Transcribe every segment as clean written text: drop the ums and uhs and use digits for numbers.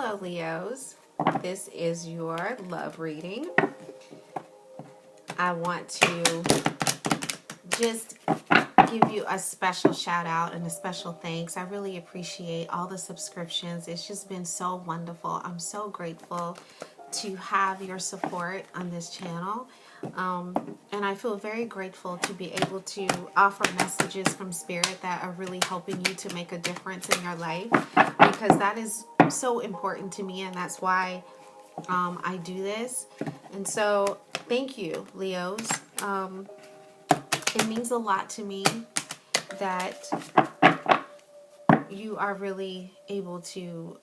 Hello, Leos. This is your love reading. I want to just give you a special shout out and a special thanks. I really appreciate all the subscriptions. It's just been so wonderful. I'm so grateful to have your support on this channel. And I feel very grateful to be able to offer messages from Spirit that are really helping you to make a difference in your life, because that is so important to me, and that's why I do this. And so thank you, Leos. It means a lot to me that you are really able to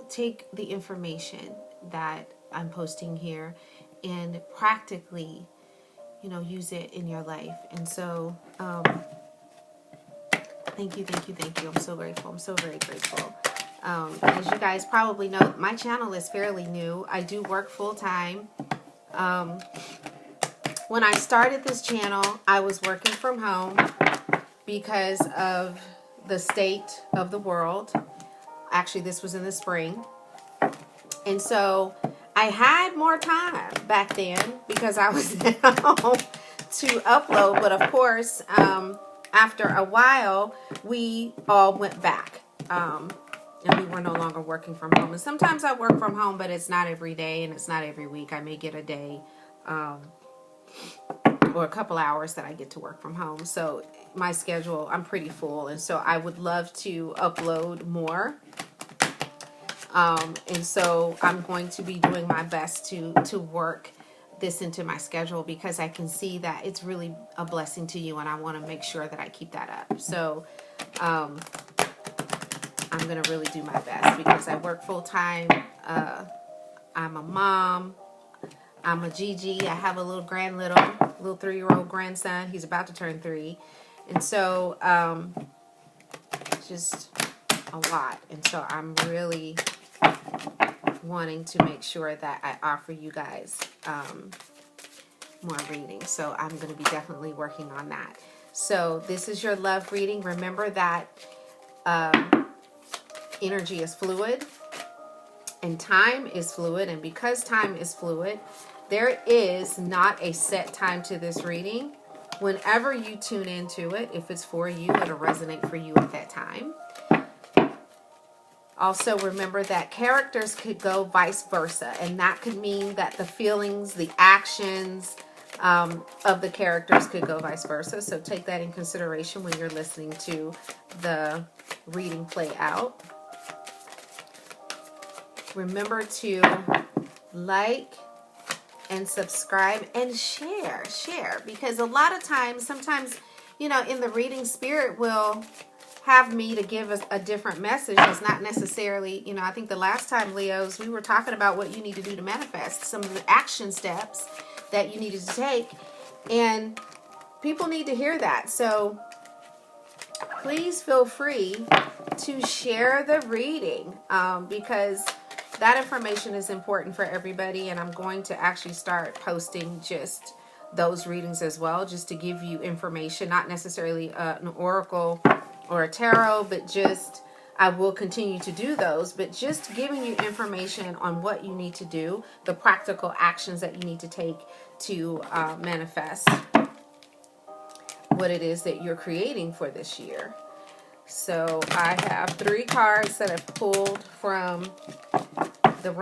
take the information that I'm posting here and practically, use it in your life. And so thank you. I'm so grateful. I'm so very grateful. As you guys probably know, my channel is fairly new. I do work full time. When I started this channel, I was working from home because of the state of the world. Actually, this was in the spring. And so I had more time back then because I was at home to upload. But of course, after a while, we all went back. And we were no longer working from home. And sometimes I work from home, but it's not every day and it's not every week. I may get a day or a couple hours that I get to work from home. So my schedule, I'm pretty full. And so I would love to upload more. And so I'm going to be doing my best to work this into my schedule, because I can see that it's really a blessing to you, and I want to make sure that I keep that up. So I'm going to really do my best because I work full time. I'm a mom. I'm a Gigi. I have a little 3-year-old grandson. He's about to turn 3. And so just a lot. And so I'm really wanting to make sure that I offer you guys more readings. So I'm going to be definitely working on that. So this is your love reading. Remember that energy is fluid and time is fluid. And because time is fluid, there is not a set time to this reading. Whenever you tune into it, if it's for you, it'll resonate for you at that time. Also, remember that characters could go vice versa, and that could mean that the feelings, the actions of the characters could go vice versa. So take that in consideration when you're listening to the reading play out. Remember to like and subscribe and share, because a lot of times, sometimes, in the reading, Spirit will have me to give us a different message. It's not necessarily, I think the last time, Leos, we were talking about what you need to do to manifest, some of the action steps that you needed to take, and people need to hear that. So please feel free to share the reading, because that information is important for everybody, and I'm going to actually start posting just those readings as well, just to give you information, not necessarily an oracle or a tarot, but just, I will continue to do those, but just giving you information on what you need to do, the practical actions that you need to take to manifest what it is that you're creating for this year. So I have 3 cards that I've pulled from the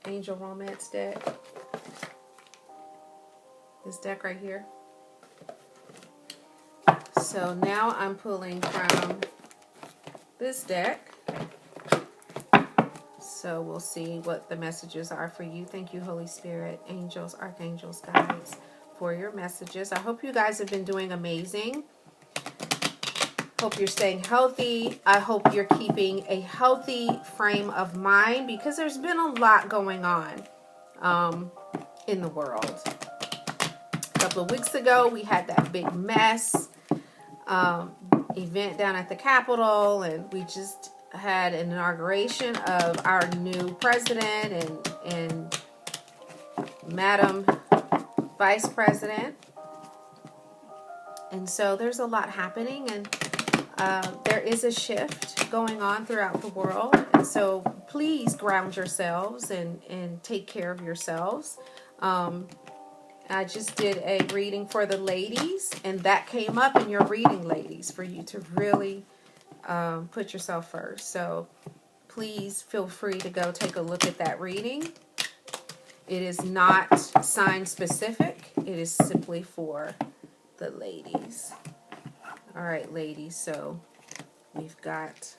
Angel Romance deck. This deck right here. So now I'm pulling from this deck. So we'll see what the messages are for you. Thank you, Holy Spirit, angels, archangels, guides, for your messages. I hope you guys have been doing amazing. Hope you're staying healthy. I hope you're keeping a healthy frame of mind, because there's been a lot going on in the world. A couple of weeks ago, we had that big mess event down at the Capitol, and we just had an inauguration of our new president and Madam Vice President. And so there's a lot happening, and There is a shift going on throughout the world. And so please ground yourselves and take care of yourselves. I just did a reading for the ladies, and that came up in your reading, ladies, for you to really put yourself first. So please feel free to go take a look at that reading. It is not sign specific. It is simply for the ladies. All right, ladies, so we've got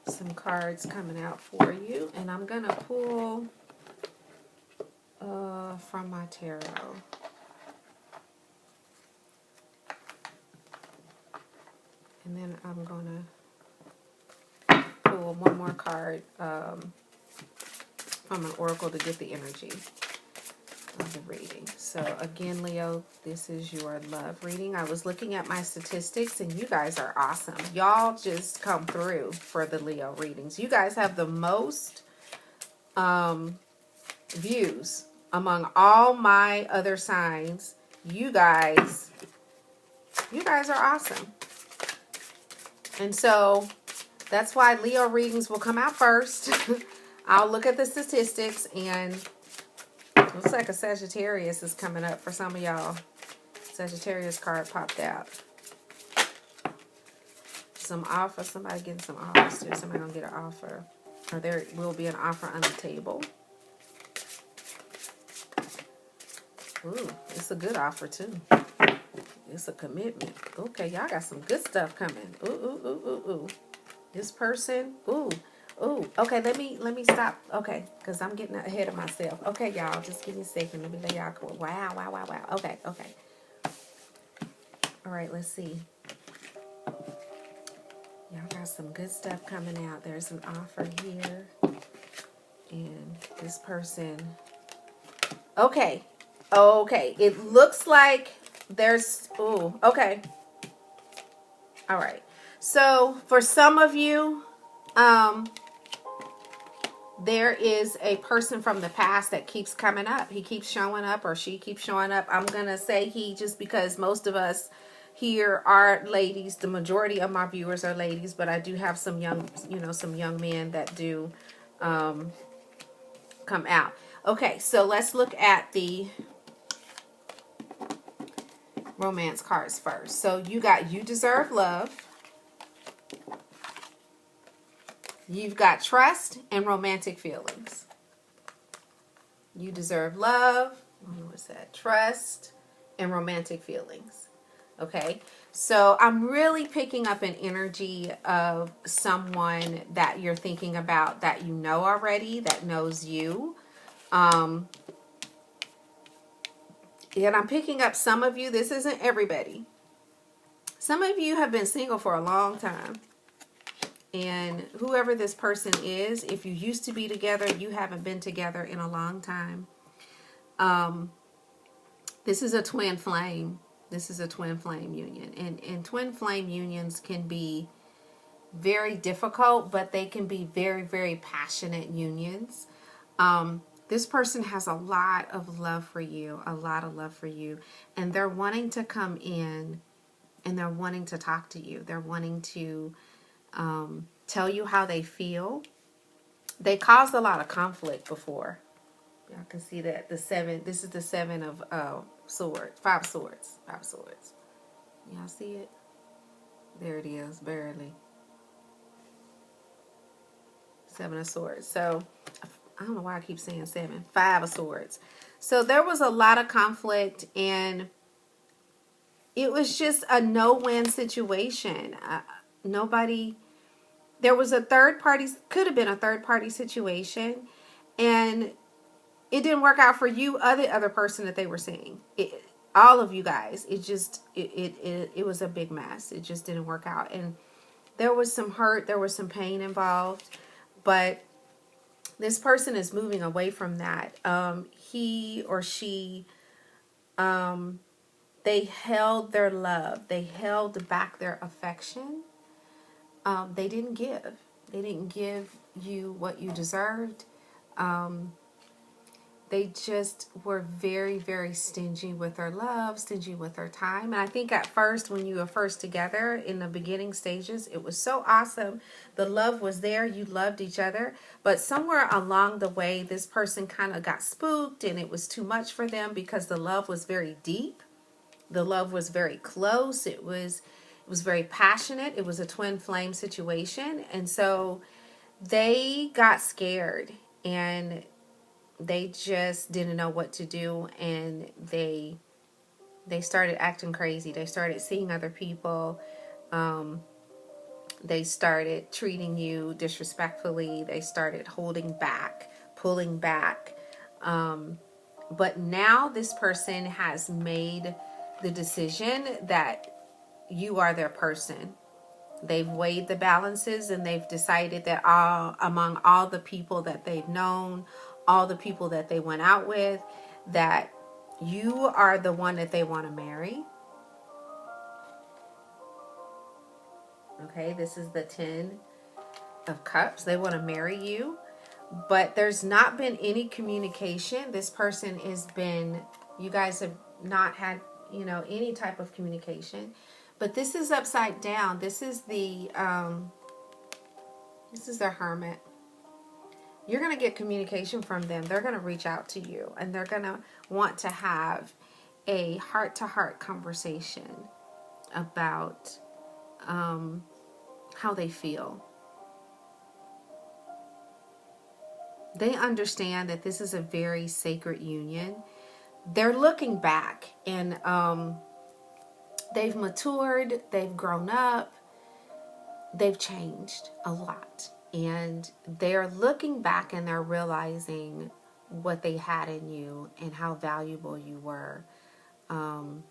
some cards coming out for you, and I'm going to pull from my tarot. And then I'm going to pull one more card from an oracle to get the energy of the reading. So again, Leo, this is your love reading. I was looking at my statistics, and you guys are awesome. Y'all just come through for the Leo readings. You guys have the most views among all my other signs. You guys are awesome. And so that's why Leo readings will come out first. I'll look at the statistics, and looks like a Sagittarius is coming up for some of y'all. Sagittarius card popped out. Some offer, somebody getting some offers too. Somebody gonna get an offer. Or there will be an offer on the table. Ooh, it's a good offer too. It's a commitment. Okay, y'all got some good stuff coming. Ooh, ooh, ooh, ooh, ooh. This person, ooh, ooh. Okay, let me stop. Okay, because I'm getting ahead of myself. Okay, y'all, just give me a second. Let me let y'all go. Wow, wow, wow, wow. Okay, okay. All right, let's see. Y'all got some good stuff coming out. There's an offer here. And this person. Okay. Okay. It looks like there's, ooh, okay. All right. So for some of you, there is a person from the past that keeps coming up. He keeps showing up, or she keeps showing up. I'm going to say he, just because most of us here are ladies. The majority of my viewers are ladies, but I do have some young, some young men that do come out. Okay, so let's look at the romance cards first. So you got You Deserve Love. You've got Trust and Romantic Feelings. You Deserve Love. What's that? Trust and Romantic Feelings. Okay, so I'm really picking up an energy of someone that you're thinking about, that you know already, that knows you. And I'm picking up some of you. This isn't everybody. Some of you have been single for a long time. And whoever this person is, if you used to be together, you haven't been together in a long time. This is a twin flame. This is a twin flame union. And twin flame unions can be very difficult, but they can be very, very passionate unions. This person has a lot of love for you, and they're wanting to come in, and they're wanting to talk to you. They're wanting to tell you how they feel. They caused a lot of conflict before. Y'all can see that the 7, this is the 7 of swords, 5 swords, 5 swords. Y'all see it? There it is, barely. 7 of swords. So I don't know why I keep saying 7. 5 of swords. So there was a lot of conflict, and it was just a no-win situation. There was a third party, could have been a third party situation, and it didn't work out for you, other person that they were seeing. All of you guys, it was a big mess. It just didn't work out, and there was some hurt, there was some pain involved, but this person is moving away from that. He or she, they held their love. They held back their affection. They didn't give. They didn't give you what you deserved. they just were very, very stingy with their love, stingy with their time. And I think at first, when you were first together in the beginning stages, it was so awesome. The love was there. You loved each other. But somewhere along the way, this person kind of got spooked and it was too much for them because the love was very deep. The love was very close. It was very passionate. It was a twin flame situation. And so they got scared and they just didn't know what to do, and they started acting crazy. They started seeing other people. They started treating you disrespectfully. They started holding back, pulling back. But now this person has made the decision that you are their person. They've weighed the balances and they've decided that among all the people that they've known, all the people that they went out with, that you are the one that they want to marry. Okay, this is the 10 of Cups. They want to marry you, but there's not been any communication. This person you guys have not had, any type of communication. But this is upside down. This is the Hermit. You're going to get communication from them. They're going to reach out to you and they're going to want to have a heart-to-heart conversation about how they feel. They understand that this is a very sacred union. They're looking back and they've matured, they've grown up, they've changed a lot. And they're looking back and they're realizing what they had in you and how valuable you were, and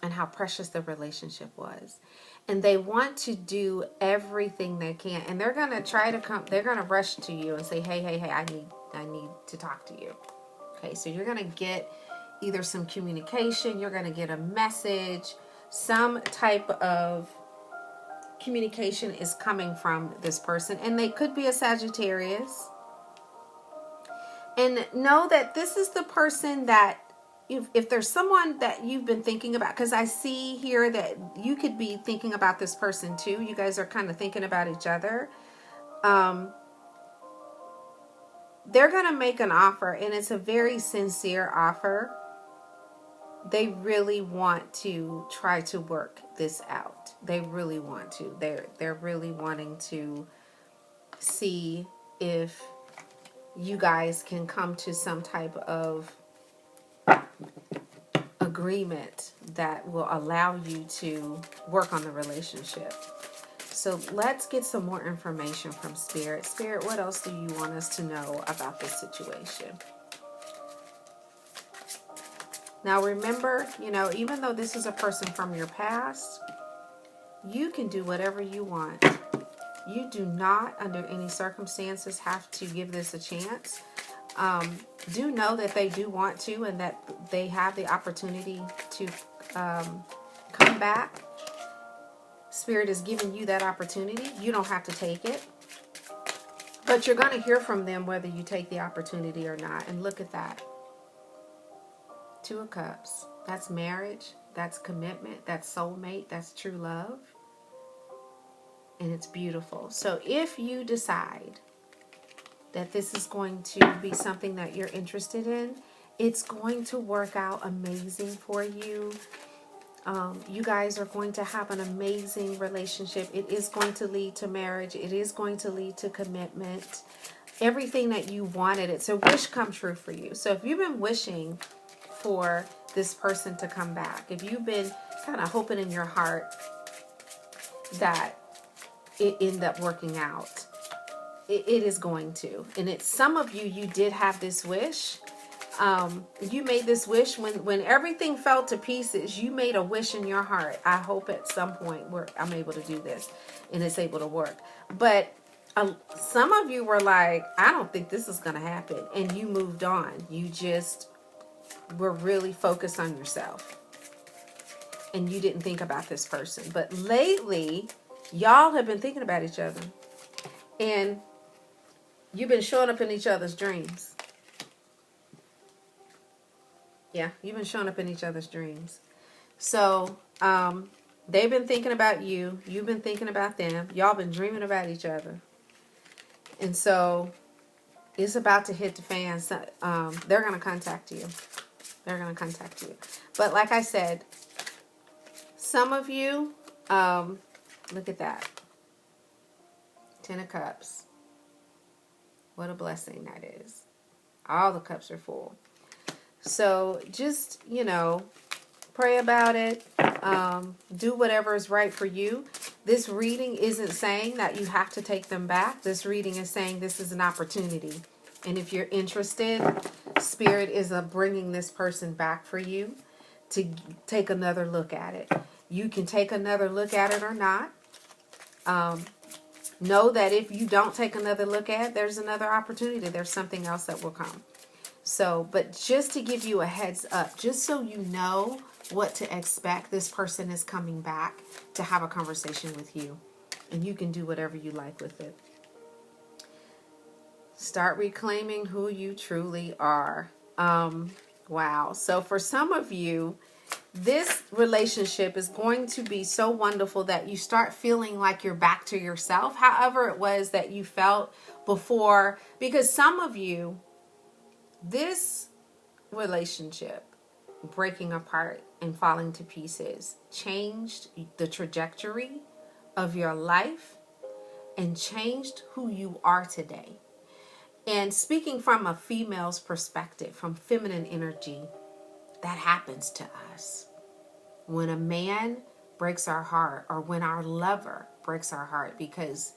how precious the relationship was. And they want to do everything they can. And they're going to try to they're going to rush to you and say, hey, I need to talk to you. Okay, so you're going to get either some communication, you're going to get a message, some type of communication is coming from this person, and they could be a Sagittarius. And know that this is the person that if there's someone that you've been thinking about, because I see here that you could be thinking about this person too. You guys are kind of thinking about each other. They're going to make an offer, and it's a very sincere offer. They really want to try to work this out. They really want to. They're really wanting to see if you guys can come to some type of agreement that will allow you to work on the relationship. So let's get some more information from Spirit. Spirit, what else do you want us to know about this situation? Now remember, even though this is a person from your past, you can do whatever you want. You do not, under any circumstances, have to give this a chance. Do know that they do want to, and that they have the opportunity to come back. Spirit is giving you that opportunity. You don't have to take it. But you're going to hear from them whether you take the opportunity or not. And look at that. 2 of Cups. That's marriage. That's commitment. That's soulmate. That's true love. And it's beautiful. So if you decide that this is going to be something that you're interested in, it's going to work out amazing for you. You guys are going to have an amazing relationship. It is going to lead to marriage. It is going to lead to commitment. Everything that you wanted. It's a wish come true for you. So if you've been wishing for this person to come back, if you've been kind of hoping in your heart that it end up working out, it is going to. And it's some of you did have this wish. You made this wish when everything fell to pieces. You made a wish in your heart. I hope at some point I'm able to do this and it's able to work. But some of you were like, I don't think this is going to happen. And you moved on. You just were really focused on yourself. And you didn't think about this person. But lately, y'all have been thinking about each other. And you've been showing up in each other's dreams. Yeah, you've been showing up in each other's dreams. So, they've been thinking about you. You've been thinking about them. Y'all been dreaming about each other. And so, it's about to hit the fan. So, they're going to contact you. They're going to contact you. But like I said, some of you, look at that. 10 of Cups. What a blessing that is. All the cups are full. So just, pray about it. Do whatever is right for you. This reading isn't saying that you have to take them back. This reading is saying this is an opportunity. And if you're interested, Spirit is bringing this person back for you to take another look at it. You can take another look at it or not. Know that if you don't take another look at it, there's another opportunity. There's something else that will come. So, but just to give you a heads up, just so you know what to expect, this person is coming back to have a conversation with you. And you can do whatever you like with it. Start reclaiming who you truly are. Wow. So for some of you, this relationship is going to be so wonderful that you start feeling like you're back to yourself, however it was that you felt before. Because some of you, this relationship breaking apart and falling to pieces changed the trajectory of your life and changed who you are today. And speaking from a female's perspective, from feminine energy, that happens to us. When a man breaks our heart, or when our lover breaks our heart, because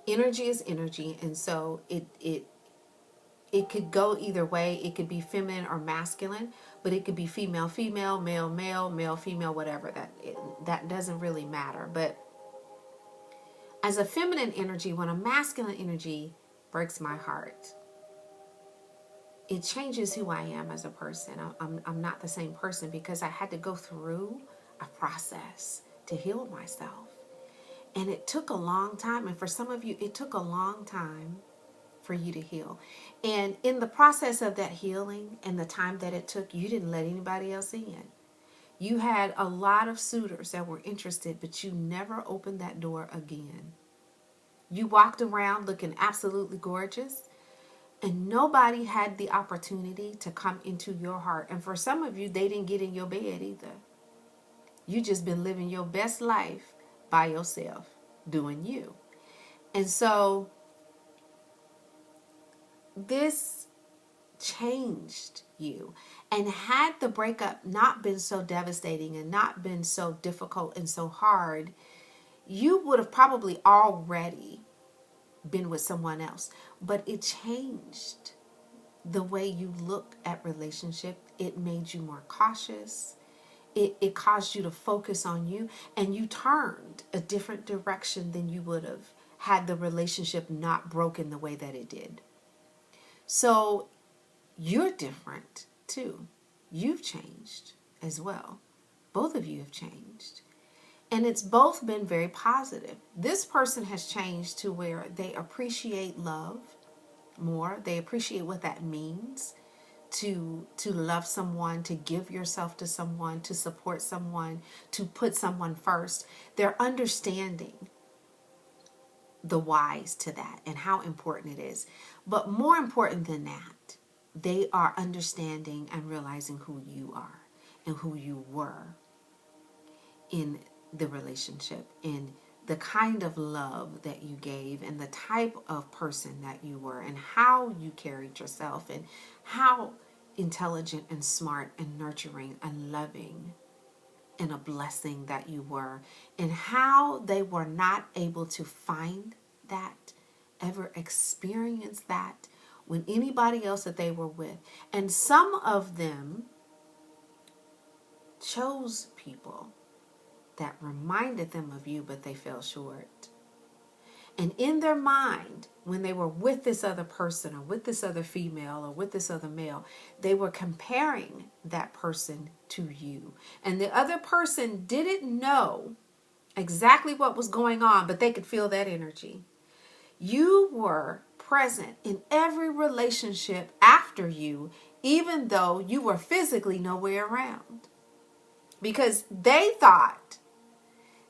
energy is energy, and so it could go either way. It could be feminine or masculine, but it could be female, female, male, male, male, female, whatever. That doesn't really matter. But as a feminine energy, when a masculine energy breaks my heart, it changes who I am as a person. I'm not the same person because I had to go through a process to heal myself. And it took a long time. And for some of you, it took a long time for you to heal. And in the process of that healing and the time that it took, you didn't let anybody else in. You had a lot of suitors that were interested, but you never opened that door again. You walked around looking absolutely gorgeous, and nobody had the opportunity to come into your heart. And for some of you, they didn't get in your bed either. You just been living your best life by yourself, doing you. And so this changed you. And had the breakup not been so devastating and not been so difficult and so hard, you would have probably already been with someone else. But it changed the way you look at relationship. It made you more cautious. It caused you to focus on you, and you turned a different direction than you would have had the relationship not broken the way that it did. So you're different too. You've changed as well. Both of you have changed. And it's both been very positive. This person has changed to where they appreciate love more. They appreciate what that means to love someone, to give yourself to someone, to support someone, to put someone first. They're understanding the whys to that and how important it is. But more important than that, they are understanding and realizing who you are and who you were in the relationship, in the kind of love that you gave, and the type of person that you were, and how you carried yourself, and how intelligent and smart and nurturing and loving and a blessing that you were, and how they were not able to find that, ever experience that with anybody else that they were with. And some of them chose people that reminded them of you, but they fell short. And in their mind, when they were with this other person or with this other female or with this other male, they were comparing that person to you. And the other person didn't know exactly what was going on, but they could feel that energy. You were present in every relationship after you, even though you were physically nowhere around. Because they thought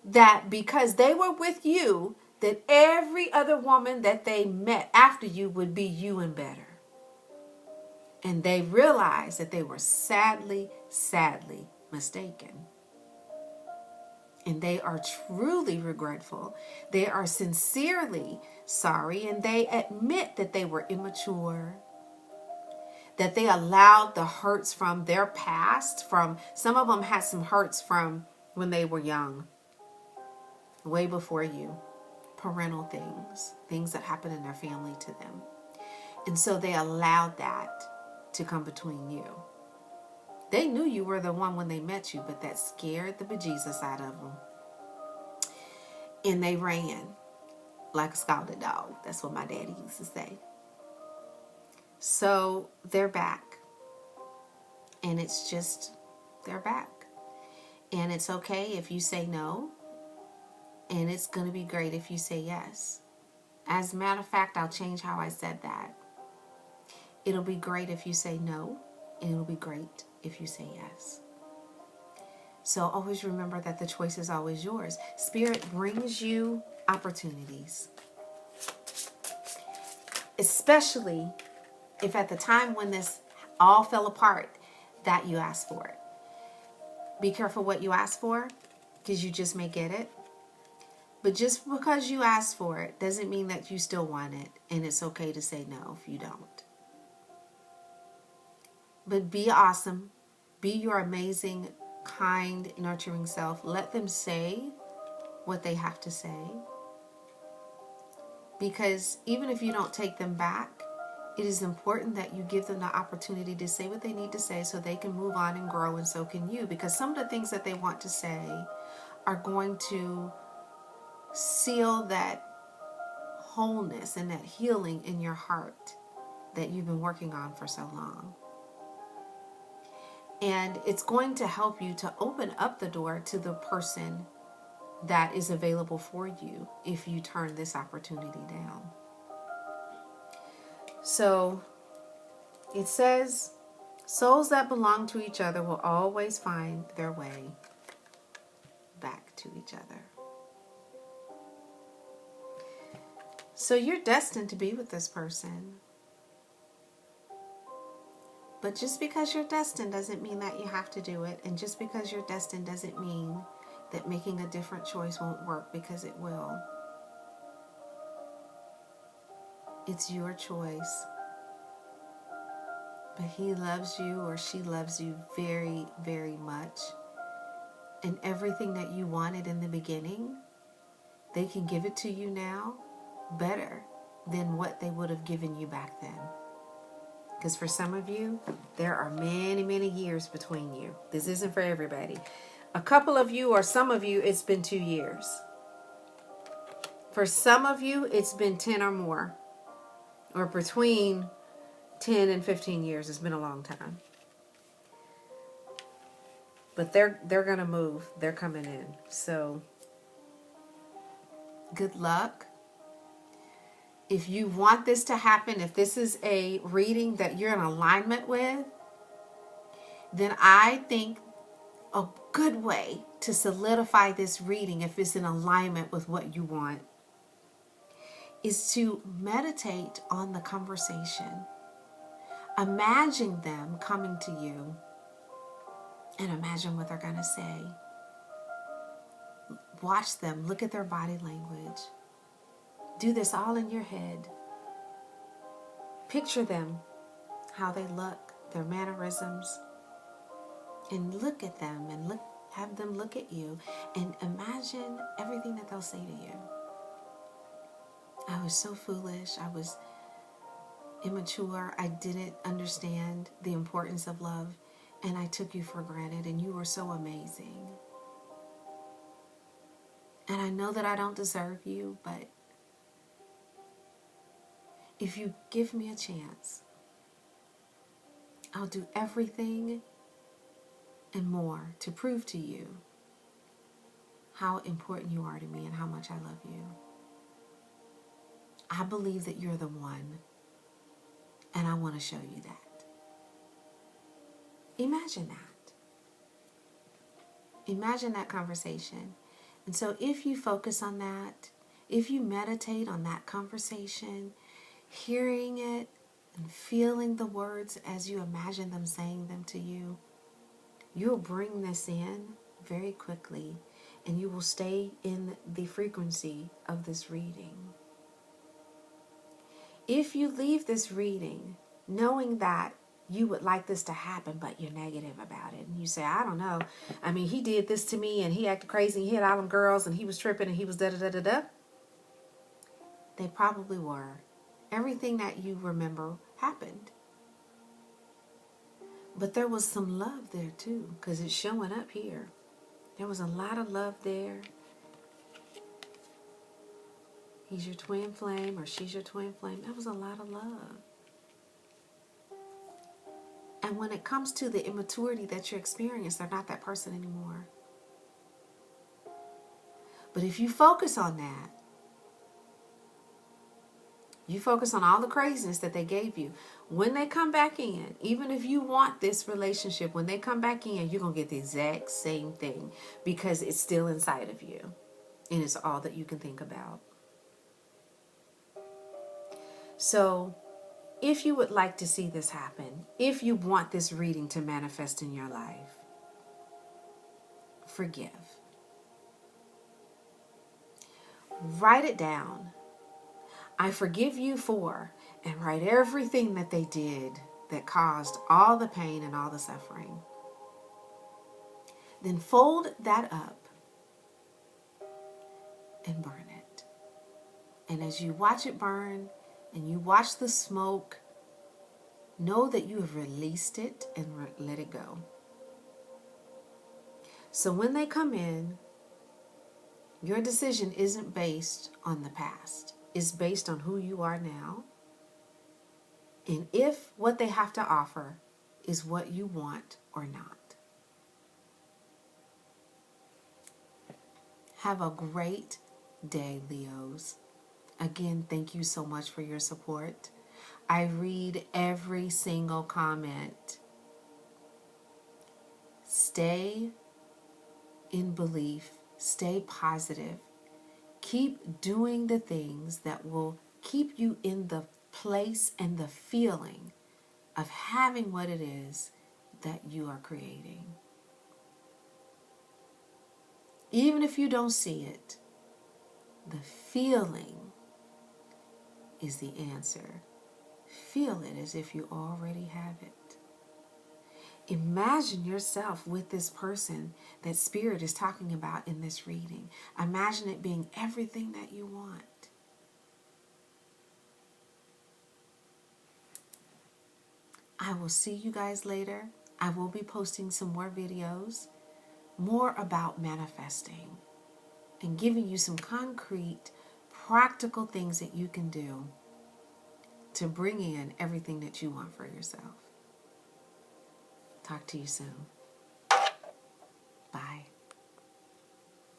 that because they were with you, that every other woman that they met after you would be you and better. And they realized that they were sadly, sadly mistaken. And they are truly regretful. They are sincerely sorry, and they admit that they were immature, that they allowed the hurts from their past, from some of them had some hurts from when they were young, way before you, parental things that happened in their family to them. And so they allowed that to come between you. They knew you were the one when they met you, but that scared the bejesus out of them. And they ran like a scalded dog. That's what my daddy used to say. So they're back. And it's just, they're back. And it's okay if you say no. And it's going to be great if you say yes. As a matter of fact, I'll change how I said that. It'll be great if you say no. And it'll be great if you say yes. So always remember that the choice is always yours. Spirit brings you opportunities. Especially if at the time when this all fell apart, that you asked for it. Be careful what you ask for, because you just may get it. But just because you asked for it doesn't mean that you still want it. And it's okay to say no if you don't. But be awesome. Be your amazing, kind, nurturing self. Let them say what they have to say. Because even if you don't take them back, it is important that you give them the opportunity to say what they need to say so they can move on and grow, and so can you. Because some of the things that they want to say are going to seal that wholeness and that healing in your heart that you've been working on for so long. And it's going to help you to open up the door to the person that is available for you if you turn this opportunity down. So it says, souls that belong to each other will always find their way back to each other. So you're destined to be with this person. But just because you're destined doesn't mean that you have to do it. And just because you're destined doesn't mean that making a different choice won't work, because it will. It's your choice. But he loves you, or she loves you very, very much. And everything that you wanted in the beginning, they can give it to you now better than what they would have given you back then. Because for some of you, there are many, many years between you. This isn't for everybody. A couple of you, or some of you, it's been 2 years. For some of you, it's been 10 or more. Or between 10 and 15 years. It's been a long time. But they're going to move. They're coming in. So, good luck. If you want this to happen, if this is a reading that you're in alignment with, then I think a good way to solidify this reading, if it's in alignment with what you want, is to meditate on the conversation. Imagine them coming to you and imagine what they're going to say. Watch them. Look at their body language. Do this all in your head. Picture them, how they look, their mannerisms, and look at them and have them look at you and imagine everything that they'll say to you. I was so foolish. I was immature. I didn't understand the importance of love, and I took you for granted, and you were so amazing. And I know that I don't deserve you, but if you give me a chance, I'll do everything and more to prove to you how important you are to me and how much I love you. I believe that you're the one, and I want to show you that. Imagine that. Imagine that conversation. And so if you focus on that, if you meditate on that conversation, hearing it and feeling the words as you imagine them saying them to you, you'll bring this in very quickly, and you will stay in the frequency of this reading. If you leave this reading knowing that you would like this to happen, but you're negative about it, and you say, I don't know, I mean, he did this to me, and he acted crazy, and he hit all them girls, and he was tripping, and he was da-da-da-da-da. They probably were. Everything that you remember happened. But there was some love there too, because it's showing up here. There was a lot of love there. He's your twin flame, or she's your twin flame. There was a lot of love. And when it comes to the immaturity that you're experiencing, they're not that person anymore. But if you focus on that, you focus on all the craziness that they gave you. When they come back in, even if you want this relationship, when they come back in, you're going to get the exact same thing, because it's still inside of you. And it's all that you can think about. So if you would like to see this happen, if you want this reading to manifest in your life, forgive. Write it down. I forgive you for, and write everything that they did that caused all the pain and all the suffering. Then fold that up and burn it. And as you watch it burn and you watch the smoke, know that you have released it and let it go. So when they come in, your decision isn't based on the past. It's based on who you are now. And if what they have to offer is what you want or not. Have a great day, Leos. Again, thank you so much for your support. I read every single comment. Stay in belief. Stay positive. Keep doing the things that will keep you in the place and the feeling of having what it is that you are creating. Even if you don't see it, the feeling is the answer. Feel it as if you already have it. Imagine yourself with this person that Spirit is talking about in this reading. Imagine it being everything that you want. I will see you guys later. I will be posting some more videos, more about manifesting, and giving you some concrete, practical things that you can do to bring in everything that you want for yourself. Talk to you soon. Bye.